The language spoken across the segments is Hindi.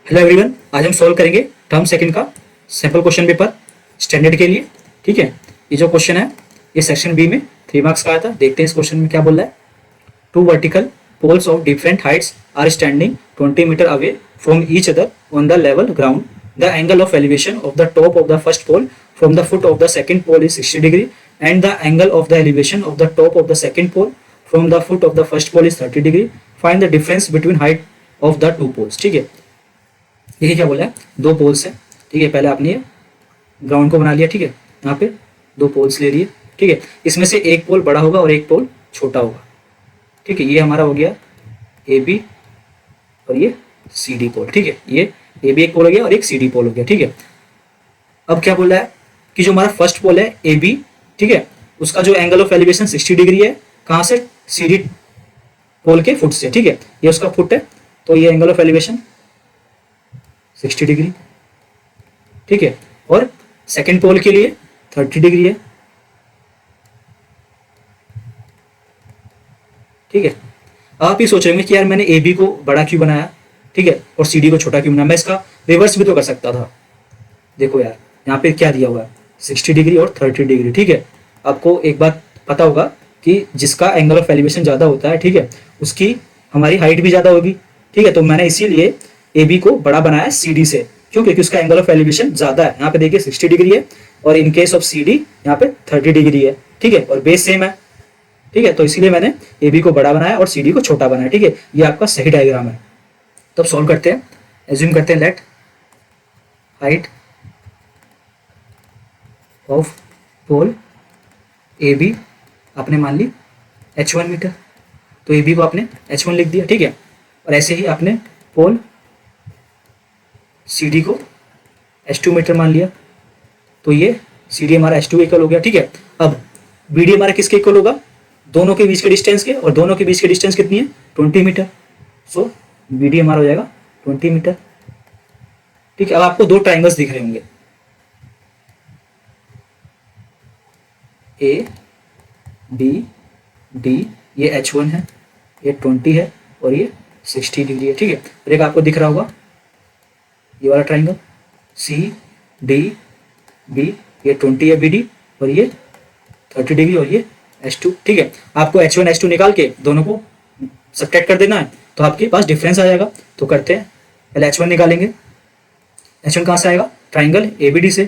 हेलो एवरीवन, आज हम सॉल्व करेंगे टर्म सेकंड का सैंपल क्वेश्चन पेपर स्टैंडर्ड के लिए। ठीक है, ये जो क्वेश्चन है ये सेक्शन बी में 3 मार्क्स का आया था। देखते हैं इस क्वेश्चन में क्या बोल रहा है। Two vertical poles of different heights are standing 20 metre away from each other on the level ground. The angle of elevation of the top of the first pole from the foot of the second pole is 60 degree and the angle of the elevation of the top of the second pole from the foot of the first pole is 30 degree. Find the difference between height of the two poles. ठीक है, देखिए क्या बोला है, दो पोल्स हैं। ठीक है, पहले आपने ग्राउंड को बना लिया। ठीक है, यहाँ पे दो पोल्स ले लिए। ठीक है, इसमें से एक पोल बड़ा होगा और एक पोल छोटा होगा। ठीक है, ये हमारा हो गया ए बी और ये सी डी पोल। ठीक है, ये ए बी एक पोल हो गया और एक सी डी पोल हो गया। ठीक है, अब क्या बोला है कि जो हमारा फर्स्ट पोल है ए बी, ठीक है, उसका जो एंगल ऑफ एलिवेशन 60 डिग्री है। कहाँ से? सी डी पोल के फुट से। ठीक है, ये उसका फुट है, तो ये एंगल ऑफ एलिवेशन 60 डिग्री। ठीक है, और सेकंड पोल के लिए 30 डिग्री है। ठीक है, आप ही सोच रहे होंगे कि यार मैंने ए बी को बड़ा क्यों बनाया, ठीक है, और सी डी को छोटा क्यों बनाया। मैं इसका रिवर्स भी तो कर सकता था। देखो यार, यहाँ पे क्या दिया हुआ है, 60 डिग्री और 30 डिग्री। ठीक है, आपको एक बात पता होगा कि जिसका एंगल ऑफ एलिवेशन ज़्यादा होता है, ठीक है, उसकी हमारी हाइट भी ज़्यादा होगी। ठीक है, तो मैंने इसीलिए ए बी को बड़ा बनाया सी डी से। क्यों? क्योंकि उसका एंगल ऑफ एलिवेशन ज़्यादा है। यहाँ पे देखिए 60 डिग्री है और in case of C D यहाँ पे 30 डिग्री है। ठीक है, और बेस सेम है। ठीक है, तो इसीलिए मैंने ए बी को बड़ा बनाया और सी डी को छोटा बनाया। ठीक है, ये आपका सही डायग्राम है। तो अब सॉल्व करते हैं। एज्यूम करते हैं let height of pole A B आपने मान ली h1 मीटर, तो ए बी को आपने h1 लिख दिया। ठीक है, और ऐसे ही आपने पोल सी डी को h2 मीटर मान लिया, तो ये सी डी हमारा h2 इक्वल हो गया। ठीक है, अब बी डी हमारा किसके इक्वल होगा? दोनों के बीच के डिस्टेंस के, और दोनों के बीच के डिस्टेंस कितनी है? 20 मीटर। सो बी डी हमारा हो जाएगा 20 मीटर। ठीक है, अब आपको दो ट्राइंगल्स दिख रहे होंगे, ए बी डी, ये h1 है, ये 20 है और ये 60 डिग्री है। ठीक है, और एक आपको दिख रहा होगा ये वाला ट्राइंगल सी डी बी, ये 20 है बी डी और ये 30 डिग्री और ये h2। ठीक है, आपको h1 h2 निकाल के दोनों को सब्ट्रैक्ट कर देना है, तो आपके पास डिफरेंस आ जाएगा। तो करते हैं, पहले h1 निकालेंगे। h1 कहाँ से आएगा? ट्राइंगल ए बी डी से।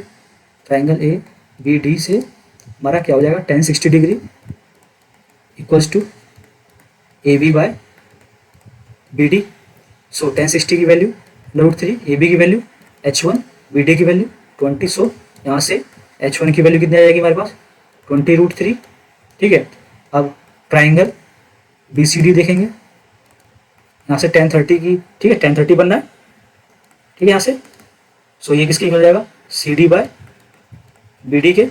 ट्राइंगल ए बी डी से हमारा क्या हो जाएगा? tan 60 degree equals to A B by B D. So tan 60 की वैल्यू √3, ए बी की वैल्यू h1, बी डी की वैल्यू 20। सो यहाँ से h1 की वैल्यू कितनी आ जाएगी हमारे पास? 20√3। ठीक है, अब ट्राइंगल बी सी डी देखेंगे, यहाँ से tan 30 की, ठीक है, tan 30 बनना है। ठीक है, यहाँ से सो ये किसकी मिल जाएगा? C D by B D के।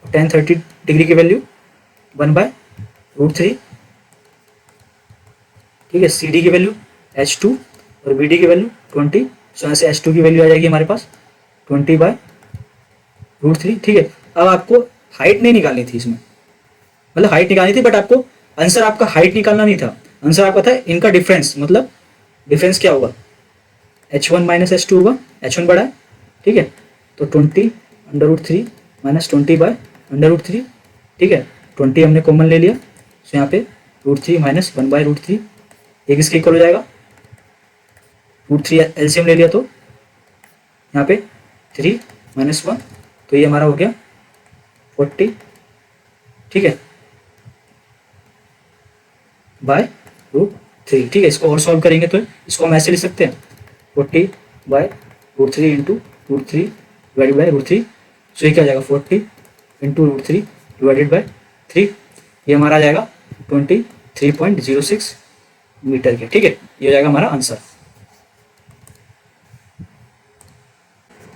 tan 30 डिग्री की वैल्यू 1/√3। ठीक है, सी डी की वैल्यू h2 और बी डी की वैल्यू 20। सो यहाँ से h2 की वैल्यू आ जाएगी हमारे पास 20/√3। ठीक है, अब आपको हाइट नहीं निकालनी थी इसमें, मतलब हाइट निकालनी थी, बट आपको आंसर आपका हाइट निकालना नहीं था। आंसर आपका था इनका डिफरेंस। मतलब डिफरेंस क्या होगा? h1 माइनस h2 होगा, h1 बड़ा है। ठीक है, तो 20/√3 माइनस 20/√3। ठीक है, 20 हमने कॉमन ले लिया, तो यहाँ पे √3 माइनस 1/√3, ये किसके इक्वल हो जाएगा? √3 एलसीएम ले लिया, तो यहाँ पे 3 माइनस 1, तो ये हमारा हो गया 40। ठीक है, /√3। ठीक है, इसको और सॉल्व करेंगे तो इसको हम ऐसे लिख सकते हैं 40/√3 इंटू √3 डिवाइडेड बाई √3। सो ये क्या हो जाएगा? 40 इंटू √3 डिवाइडेड बाई 3, ये हमारा आ जाएगा 23.06 मीटर के। ठीक है, ये हो जाएगा हमारा आंसर।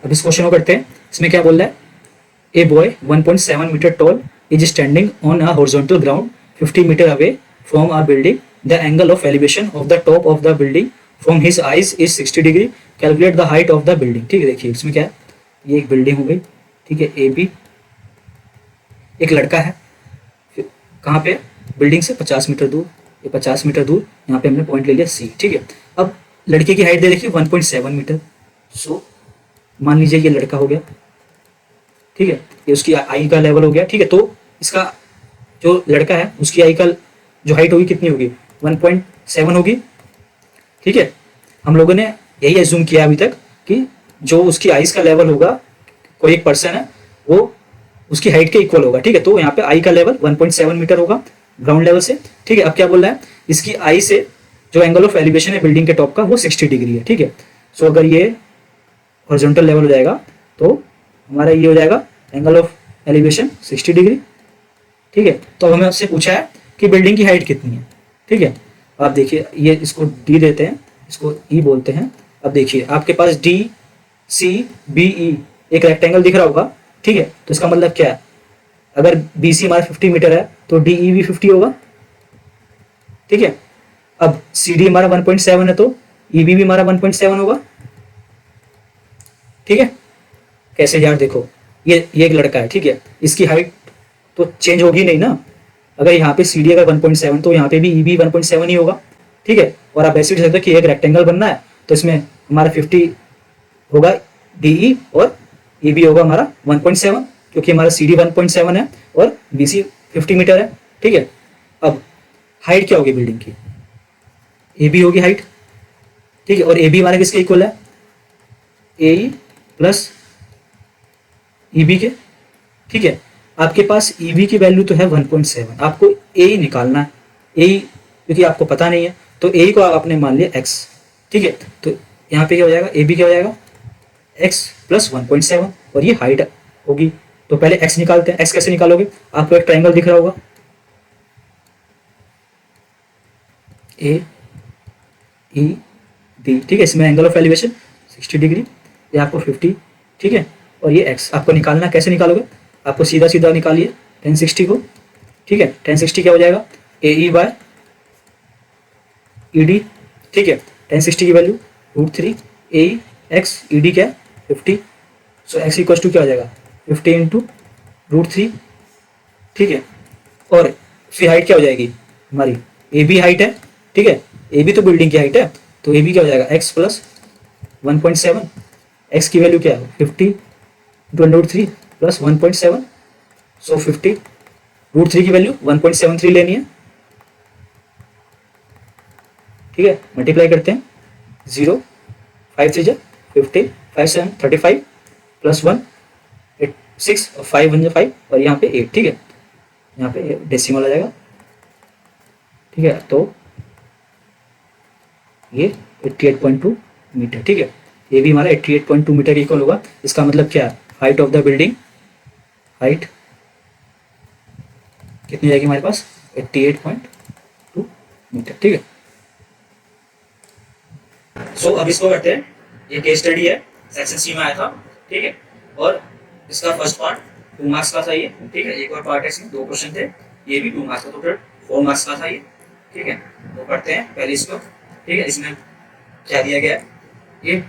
अब इस क्वेश्चन को करते हैं। इसमें क्या बोल रहा है? A boy 1.7 metre tall is standing on a horizontal ground 50 metre away from a building. The angle of elevation of the top of the building from his eyes is 60 degree. Calculate the height of the building. ठीक है, देखिए इसमें क्या है, ये एक बिल्डिंग हो गई। ठीक है, ए बी, एक लड़का है, कहाँ पे? बिल्डिंग से 50 मीटर दूर, ये 50 मीटर दूर, यहाँ पे हमने पॉइंट ले लिया सी। ठीक है, अब लड़के की हाइट दे रखी है 1.7 मीटर। सो मान लीजिए ये लड़का हो गया, ठीक है, ये उसकी आई का लेवल हो गया, ठीक है। तो इसका जो लड़का है उसकी आई का जो हाइट होगी कितनी होगी, 1.7 होगी, ठीक है। हम लोगों ने यही एज्यूम किया अभी तक कि जो उसकी आइज का लेवल होगा, कोई एक पर्सन है वो उसकी हाइट के इक्वल होगा, ठीक है। तो यहाँ पे आई का लेवल 1.7 मीटर होगा ग्राउंड लेवल से, ठीक है। अब क्या बोल रहा है, इसकी आई से जो एंगल ऑफ एलिवेशन है बिल्डिंग के टॉप का वो 60 डिग्री है, ठीक है। सो अगर ये हॉरिजॉन्टल लेवल हो जाएगा तो हमारा ये हो जाएगा एंगल ऑफ एलिवेशन 60 डिग्री, ठीक है। तो अब हमें उससे पूछा है कि बिल्डिंग की हाइट कितनी है, ठीक है। आप देखिए ये इसको डी देते हैं, इसको ई बोलते हैं। अब देखिए आपके पास डी सी बी ई एक रेक्टेंगल दिख रहा होगा, ठीक है। तो इसका मतलब क्या है, अगर बी सी हमारा 50 मीटर है तो डी ई भी 50 होगा, ठीक है। अब सी डी हमारा 1.7 है तो ई बी भी हमारा 1.7 होगा, ठीक है। कैसे यार, देखो ये एक लड़का है, ठीक है, इसकी हाइट तो चेंज होगी नहीं ना। अगर यहाँ पे सी डी अगर 1.7 तो यहाँ पे भी ई बी 1.7 ही होगा, ठीक है। और आप ऐसे भी सकते हो कि एक रेक्टेंगल बनना है तो इसमें हमारा 50 होगा डीई और ई बी होगा हमारा 1.7, क्योंकि हमारा सी डी 1.7 है और बी सी 50 मीटर है, ठीक है। अब हाइट क्या होगी बिल्डिंग की, ए बी होगी हाइट, ठीक है। और ए बी हमारा किसके इक्वल है, ए प्लस ई बी के, ठीक है। आपके पास ई बी की वैल्यू तो है 1.7, आपको ए निकालना है, ए क्योंकि आपको पता नहीं है तो ए को आप आपने मान लिया एक्स, ठीक है। तो यहाँ पे क्या हो जाएगा, ए बी क्या हो जाएगा एक्स प्लस 1.7 और ये हाइट होगी। तो पहले एक्स निकालते हैं। एक्स कैसे निकालोगे, आपको एक ट्राइंगल दिख रहा होगा ए ई बी, ठीक है। इसमें एंगल ऑफ एलिवेशन 60 डिग्री, ये आपको 50, ठीक है। और ये एक्स आपको निकालना, कैसे निकालोगे, आपको सीधा सीधा निकालिए 1060 को, ठीक है। 1060 क्या हो जाएगा, ए ई बाय ई डी, ठीक है। 1060 की वैल्यू √3 ए एक्स ई डी क्या 50, सो एक्स इक्वल टू क्या हो जाएगा 50 इंटू √3, ठीक है। और फिर हाइट क्या हो जाएगी हमारी, ए बी हाइट है, ठीक है। ए बी तो बिल्डिंग की हाइट है, तो ए बी क्या हो जाएगा एक्स प्लस 1.7, एक्स की वैल्यू क्या है 50 इंटू √3 प्लस 1.7, सो 50 √3 की वैल्यू 1.73 लेनी है, ठीक है। मल्टीप्लाई करते हैं 0 5 3 50 5 7 35 प्लस 1 8 6 और 5 1 5 और यहाँ पे 8, ठीक है। यहाँ पे डेसिमल आ जाएगा, ठीक है। तो ये 88.2 मीटर, ठीक है। ये भी हमारा 88.2 मीटर इक्वल होगा। इसका मतलब क्या है, height of the building, height कितनी जाएगी हमारे पास 88.2 मीटर, ठीक है। सो अब इसको करते हैं, ये केस स्टडी है, सेक्शन सी में आया था, ठीक है। और इसका फर्स्ट पार्ट 2 मार्क्स का था ये, ठीक है। एक और पार्ट है, इसमें 2 क्वेश्चन थे, ये भी 2 मार्क्स का, टोटल 4 मार्क्स का था ये, ठीक है। तो पढ़ते हैं पहले इसको, ठीक है। इसमें क्या दिया गया है, ये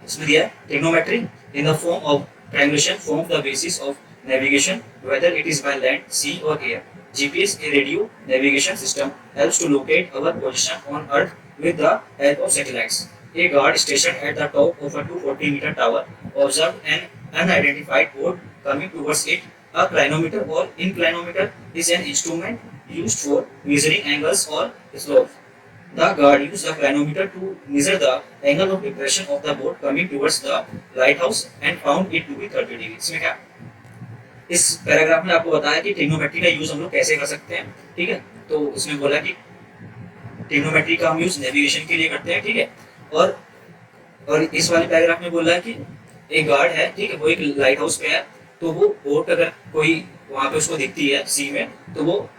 इसमें दिया है trigonometry in the form of triangulation form the basis of navigation whether it is by land, sea or air. GPS, a radio navigation system, helps to locate our position on earth with the help of satellites. A guard stationed at the top of a 240-meter tower observed an unidentified boat coming towards it. A clinometer or inclinometer is an instrument used for measuring angles or slopes. The guard used the clinometer to measure the angle of depression of the boat coming towards the lighthouse and found it to be 30 degrees. इसमें क्या, इस पैराग्राफ में आपको बताया कि ट्रिग्नोमेट्री का यूज हम लोग कैसे कर सकते हैं, ठीक है। तो इसमें बोला कि ट्रिग्नोमेट्री का हम यूज नेविगेशन के लिए करते हैं, ठीक है। और इस वाले पैराग्राफ में बोला है कि एक गार्ड है, ठीक है, वो एक लाइट हाउस पे है, तो वो बोट अगर कोई वहां पे उसको दिखती है सी में, तो वो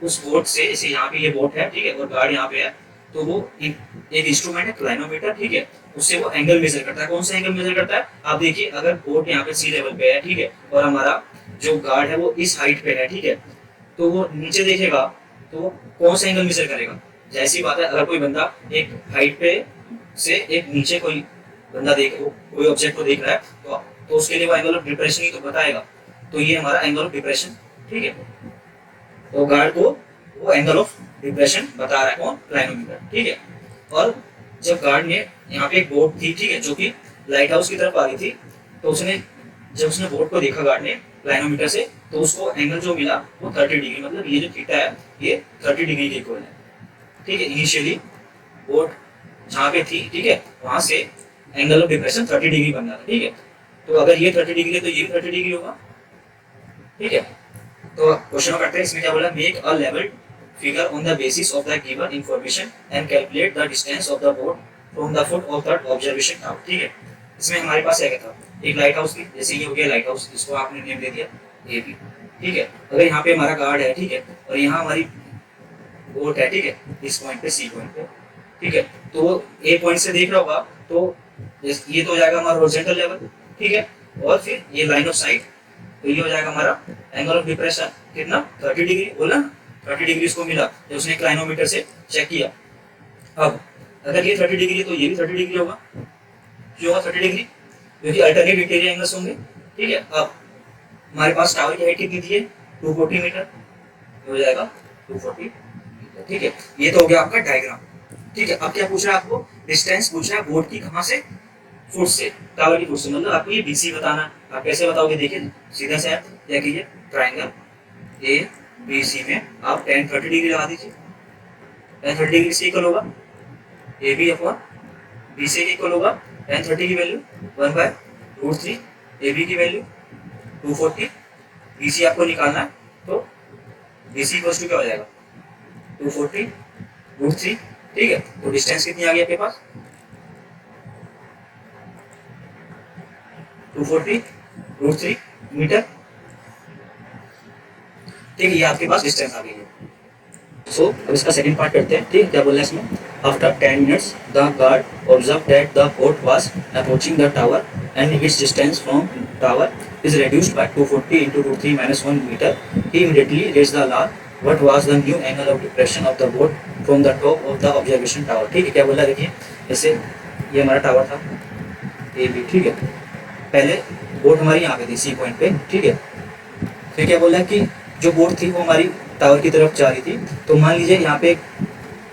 उस बोट से, जैसे यहाँ पे ये बोट है, ठीक है, और गार्ड यहाँ पे है, तो वो एक इंस्ट्रूमेंट है क्लाइनोमीटर, ठीक है, उससे वो एंगल मेजर करता है। कौन सा एंगल मेजर करता है, आप देखिए, अगर बोट यहाँ पे सी लेवल पे है, ठीक है, और हमारा जो गार्ड है वो इस हाइट पे है, ठीक है, तो वो नीचे देखेगा तो वो कौन सा एंगल मेजर करेगा। जैसी बात है, अगर कोई बंदा एक हाइट पे से एक नीचे कोई बंदा कोई ऑब्जेक्ट को देख रहा है, तो उसके लिए वो एंगल ऑफ डिप्रेशन ही तो बताएगा। तो ये हमारा एंगल ऑफ डिप्रेशन, ठीक है। तो गार्ड को वो एंगल ऑफ डिप्रेशन बता रहा है कौन, क्लाइनोमीटर, ठीक है। और जब गार्ड ने यहाँ पे एक बोट थी, ठीक है, जो कि लाइट हाउस की तरफ आ रही थी, तो उसने जब उसने बोट को देखा गार्ड ने लाइनोमीटर से, तो उसको एंगल जो मिला वो 30 डिग्री, मतलब ये जो थीटा है ये 30 डिग्री के इक्वल है, ठीक है। इनिशियली बोट जहाँ पे थी, ठीक है, वहां से एंगल ऑफ डिप्रेशन 30 डिग्री बन रहा था, ठीक है। तो अगर ये 30 डिग्री है तो ये भी 30 डिग्री होगा, ठीक है। तो क्वेश्चन करते हैं, इसमें क्या बोला, make a level figure on the basis of the given information and calculate the distance of the boat from the foot of the observation tower, ठीक है। इसमें हमारे पास क्या था, एक लाइट हाउस थी, जैसे ये हो गया लाइट हाउस, इसको आपने नेम दे दिया ए बी, ठीक है। अगर यहाँ पे हमारा गार्ड है, ठीक है, और यहाँ हमारी बोट है, ठीक है, इस पॉइंट पे, सी पॉइंट पे, ठीक है, तो वो ए पॉइंट से देख रहा होगा, तो ये तो हो जाएगा हमारा हॉरिजॉन्टल लेवल, ठीक है। और फिर ये लाइन ऑफ साइट, तो ये हो जाएगा हमारा एंगल ऑफ डिप्रेशन, कितना, 30 डिग्री बोला ना, 30 डिग्री इसको मिला जब उसने क्लाइनोमीटर से चेक किया। अब अगर ये 30 डिग्री है तो ये भी 30 डिग्री होगा, क्यों होगा 30 डिग्री, क्योंकि अल्टरनेट इंटीरियर एंगल्स होंगे, ठीक है। अब हमारे पास टावर की हाइट कितनी दी है, 240 मीटर, हो जाएगा 240 मीटर, ठीक है। ये तो हो गया आपका डायग्राम, ठीक है। अब क्या पूछ रहा है आपको, डिस्टेंस पूछ रहा है बोट की, कहाँ से, फुट से, टावर की फुट से, मतलब आपको ये बीसी बताना। आप कैसे बताओगे, देखिए सीधा से आप क्या कीजिए, ट्राइंगल ए बी सी में आप tan 30 डिग्री लगा दीजिए, tan 30 डिग्री से इक्वल होगा A B upon B C के इक्वल होगा tan 30 की वैल्यू 1/√3, ए बी की वैल्यू 240, बी सी आपको निकालना है, तो बी सी इक्वल टू क्या हो जाएगा 240√3, ठीक है। तो डिस्टेंस कितनी आ गई आपके पास, 240√3 मीटर, ठीक है, ये आपके पास डिस्टेंस आ गई है। सो अब इसका सेकंड पार्ट करते हैं, ठीक है। क्या बोल रहा है इसमें, after 10 minutes the guard observe that the boat was approaching the tower and it's distance from tower is reduced by 240 into √3 minus 1 meter. He immediately raised the alarm. What was the new angle of depression of the boat from the top of the observation tower? ठीक है, क्या बोला, देखिए जैसे ये हमारा टावर था ए बी, ठीक है, पहले बोट हमारी यहाँ पे थी सी पॉइंट पे, ठीक है। फिर क्या बोला कि जो बोट थी वो हमारी टावर की तरफ जा रही थी, तो मान लीजिए यहाँ पे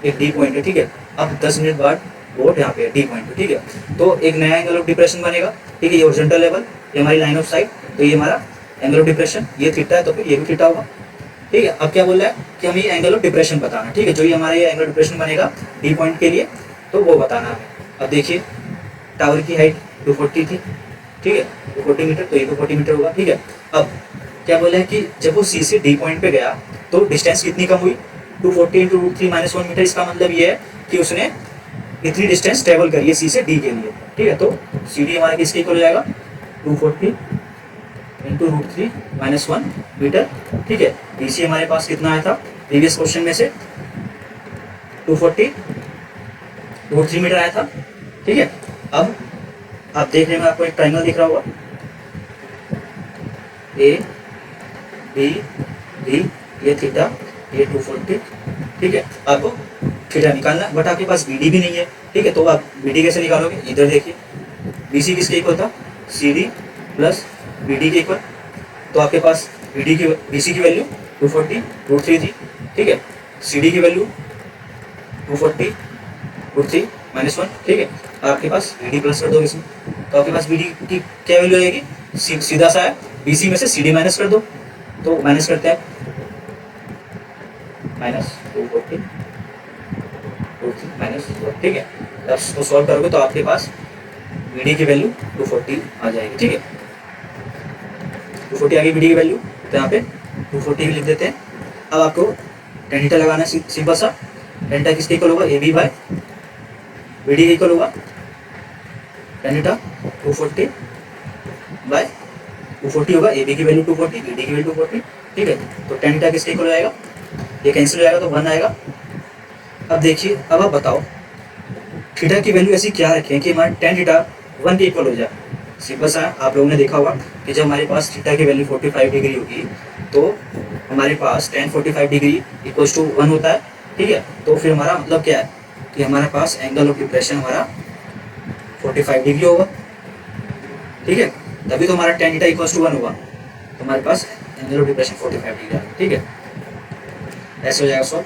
एक डी पॉइंट है, ठीक है। अब 10 मिनट बाद बोट यहाँ पे डी पॉइंट है, ठीक है, तो एक नया एंगल ऑफ डिप्रेशन बनेगा, ठीक है। ये हॉरिजॉन्टल लेवल, ये हमारी लाइन ऑफ साइट, तो ये हमारा एंगल ऑफ डिप्रेशन, ये थीटा है तो फिर ये भी थीटा होगा, ठीक है। अब क्या बोल रहा है कि हमें ये एंगल ऑफ डिप्रेशन बताना, ठीक है, जो ये हमारा ये एंगल ऑफ डिप्रेशन बनेगा डी पॉइंट के लिए, तो वो बताना है। अब देखिए टावर की हाइट 240 थी, ठीक है, 240 मीटर, तो ये 240 मीटर होगा, ठीक है। अब क्या बोला है कि जब वो सी से डी पॉइंट पे गया तो डिस्टेंस कितनी कम हुई, 240 into √3 minus 1 मीटर। इसका मतलब ये है कि उसने इतनी डिस्टेंस ट्रेवल करी है सी से डी के लिए, ठीक है। तो सी डी हमारे किसके इक्वल हो जाएगा, 240 into √3 minus 1 मीटर, ठीक है। बी सी हमारे पास कितना आया था प्रीवियस क्वेश्चन में से, 240 √3 मीटर आया था, ठीक है। अब आप देख रहे हैं, आपको एक ट्राइंगल दिख रहा होगा, ए बी डी, ये थीटा, ये 240, ठीक है। आपको थीटा निकालना, बट आपके पास बी डी भी नहीं है, ठीक है, तो आप बी डी कैसे निकालोगे, इधर देखिए बी सी किसके इक्वल था, C D plus B D के इक्वल, तो आपके पास बी सी की वैल्यू 240√3 थी, ठीक है। सी डी की वैल्यू 240√3 minus 1, ठीक है। आपके पास बी डी प्लस कर दो इसमें, तो आपके पास बी डी की क्या वैल्यू आएगी, सीधा सा है, बी सी में से सी डी माइनस कर दो, तो माइनस करते हैं, -240 माइनस, ठीक है। अब इसको सॉल्व करोगे तो आपके पास बी डी की वैल्यू 240 आ जाएगी, ठीक है। 240 आ गई बी डी की वैल्यू, तो यहाँ पे 240 भी लिख देते हैं। अब आपको tan थीटा लगाना है, सिंपल सा, tan थीटा किसके इक्वल होगा, A B by B D के इक्वल होगा, tan थीटा 240 बाय 240 होगा, ए बी की वैल्यू 240, बी डी की वैल्यू 240, ठीक है। तो tan थीटा किसके इक्वल हो जाएगा, ये कैंसिल हो जाएगा तो 1 आएगा। अब देखिए, अब आप बताओ थीटा की वैल्यू ऐसी क्या रखें कि हमारा tan थीटा 1 के इक्वल हो जाए। सिंपल सा, आप लोगों ने देखा होगा कि जब हमारे पास थीटा की वैल्यू 45 डिग्री होगी तो हमारे पास tan 45 डिग्री इक्वल टू 1 होता है, ठीक है। तो फिर हमारा मतलब क्या है कि हमारे पास एंगल ऑफ डिप्रेशन हमारा 45 डिग्री होगा, ठीक है। तभी तो हमारा tan थीटा इक्वल टू 1 होगा, तो हमारे पास एंगल ऑफ डिप्रेशन 45 डिग्री है, ठीक है। ऐसे हो जाएगा सॉल्व।